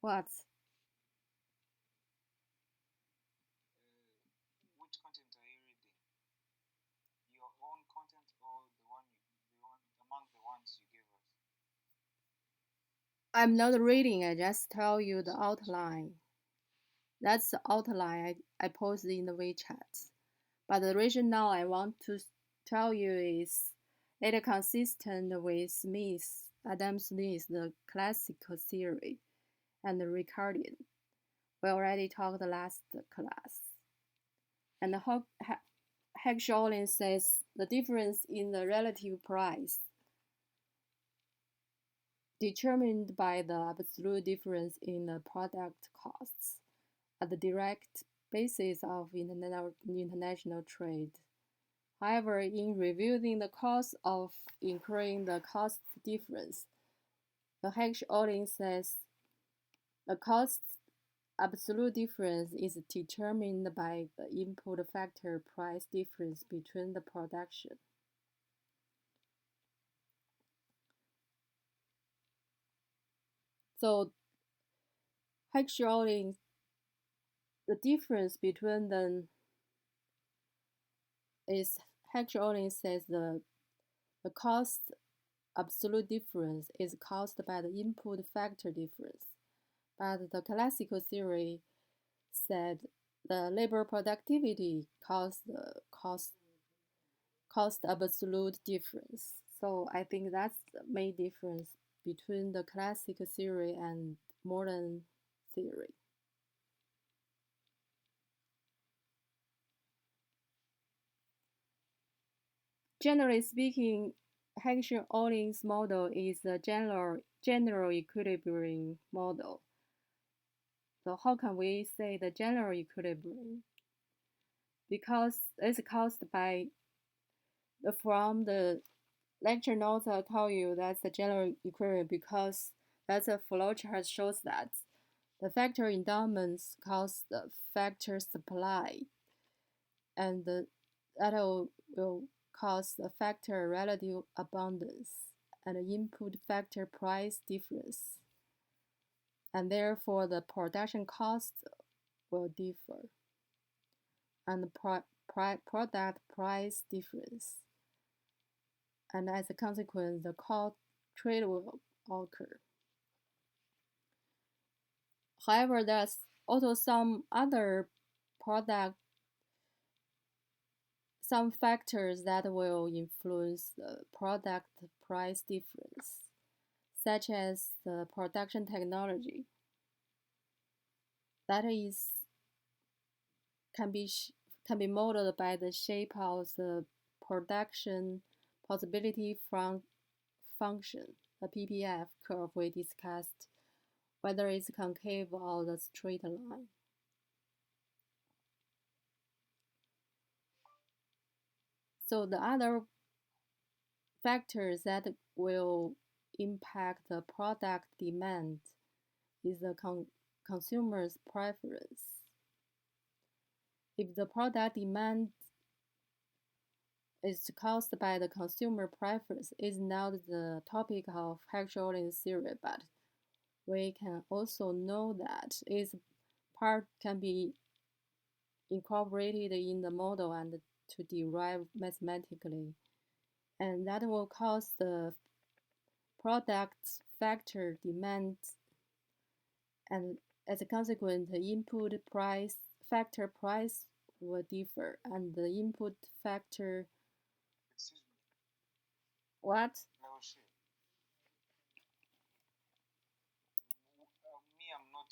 What? Which content are you reading? Your own content or the one among the ones you gave us? I'm not reading, I just tell you the outline. That's the outline I posted in the WeChat. But the reason now I want to tell you is it consistent with Adam Smith's the classical theory and the recording. We already talked last class. And Hecksher-Ohlin says the difference in the relative price determined by the absolute difference in the product costs at the direct basis of international trade. However, in reviewing the cost of incurring the cost difference, the Hecksher-Ohlin says the cost absolute difference is determined by the input factor price difference between the production. So Hecksher-Ohlin, the difference between them is Hecksher-Ohlin says the cost absolute difference is caused by the input factor difference. But the classical theory said the labor productivity caused the cost absolute difference. So I think that's the main difference between the classical theory and modern theory. Generally speaking, Hecksher-Ohlin's model is the general equilibrium model. So how can we say the general equilibrium? Because it's caused by from the lecture notes I'll tell you that's the general equilibrium because that's a flowchart shows that the factor endowments cause the factor supply and that will cause the factor relative abundance and the input factor price difference. And therefore the production cost will differ and the product price difference. And as a consequence, the cost trade will occur. However, there's also some other product, some factors that will influence the product price difference, such as the production technology. That is can be modeled by the shape of the production possibility function, the PPF curve we discussed, whether it's concave or the straight line. So the other factors that will impact the product demand is the consumer's preference. If the product demand is caused by the consumer preference, is not the topic of Hecksher-Ohlin's theory, but we can also know that its part can be incorporated in the model and to derive mathematically, and that will cause the product factor demand, and as a consequence, the input price factor price will differ, and the input factor Excuse me. what? Me, I'm not